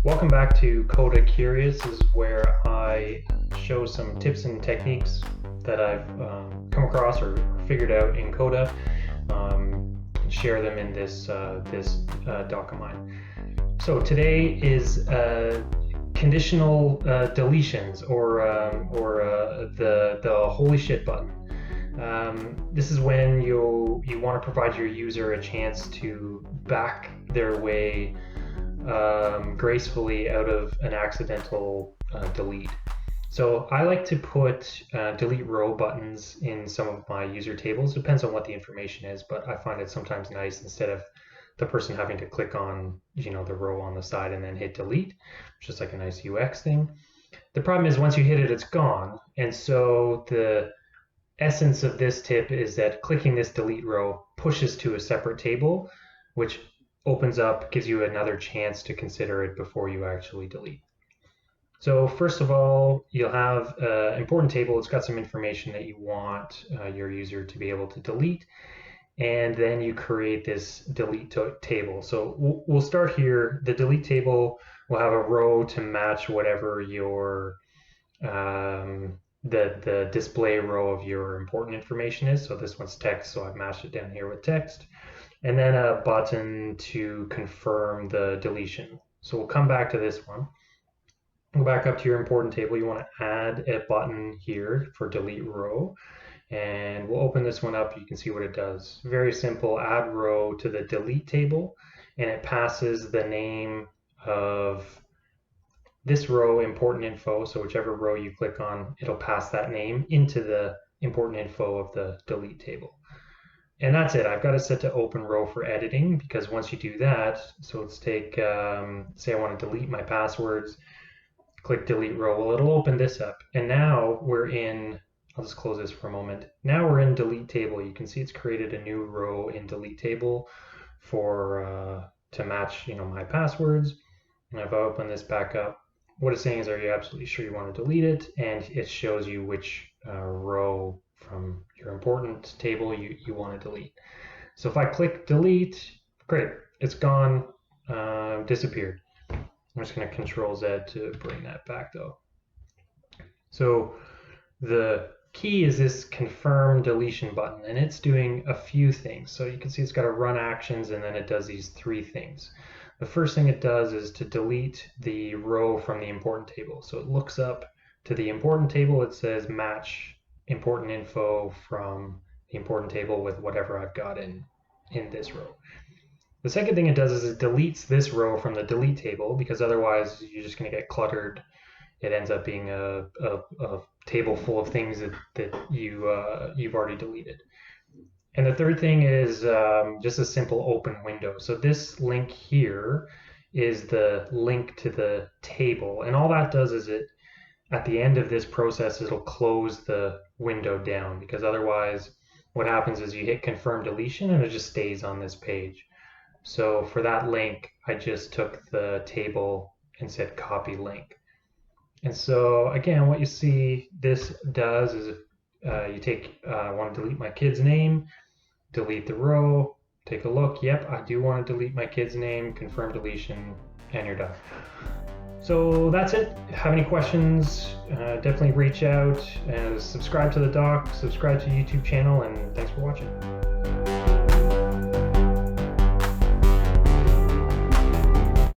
Welcome back to Coda Curious. This is where I show some tips and techniques that I've come across or figured out in Coda, and share them in this doc of mine. So today is conditional deletions or the holy shit button. This is when you want to provide your user a chance to back their way gracefully out of an accidental delete. So I like to put delete row buttons in some of my user tables. Depends on what the information is, but I find it sometimes nice instead of the person having to click on the row on the side and then hit delete. It's just like a nice UX thing. The problem is once you hit it, it's gone. And so the essence of this tip is that clicking this delete row pushes to a separate table, which opens up, gives you another chance to consider it before you actually delete. So first of all, you'll have an important table. It's got some information that you want your user to be able to delete. And then you create this delete table. So we'll start here. The delete table will have a row to match whatever your the display row of your important information is. So this one's text, so I've matched it down here with text. And then a button to confirm the deletion. So we'll come back to this one. Go back up to your important table. You want to add a button here for delete row. And we'll open this one up. You can see what it does. Very simple. Add row to the delete table, and it passes the name of this row, important info. So whichever row you click on, it'll pass that name into the important info of the delete table. And that's it. I've got it set to open row for editing, because once you do that, so let's take, say I want to delete my passwords, click delete row. Well, it'll open this up. And now we're in, I'll just close this for a moment. Now we're in delete table. You can see it's created a new row in delete table for to match my passwords. And if I open this back up, what it's saying is, are you absolutely sure you want to delete it? And it shows you which row from your important table you want to delete. So if I click delete, great, it's gone, disappeared. I'm just going to Control Z to bring that back though. So the key is this confirm deletion button, and it's doing a few things. So you can see it's got to run actions, and then it does these three things. The first thing it does is to delete the row from the important table. So it looks up to the important table. It says match important info from the important table with whatever I've got in this row. The second thing it does is it deletes this row from the delete table, because otherwise you're just going to get cluttered. It ends up being a table full of things that you've already deleted. And the third thing is just a simple open window. So this link here is the link to the table, and all that does is it, at the end of this process, it'll close the window down, because otherwise what happens is you hit confirm deletion and it just stays on this page. So for that link, I just took the table and said copy link. And so again, what you see this does is you take, I want to delete my kid's name, delete the row, take a look. Yep, I do want to delete my kid's name, confirm deletion, and you're done. So that's it. If you have any questions, definitely reach out and subscribe to the doc, subscribe to the YouTube channel, and thanks for watching.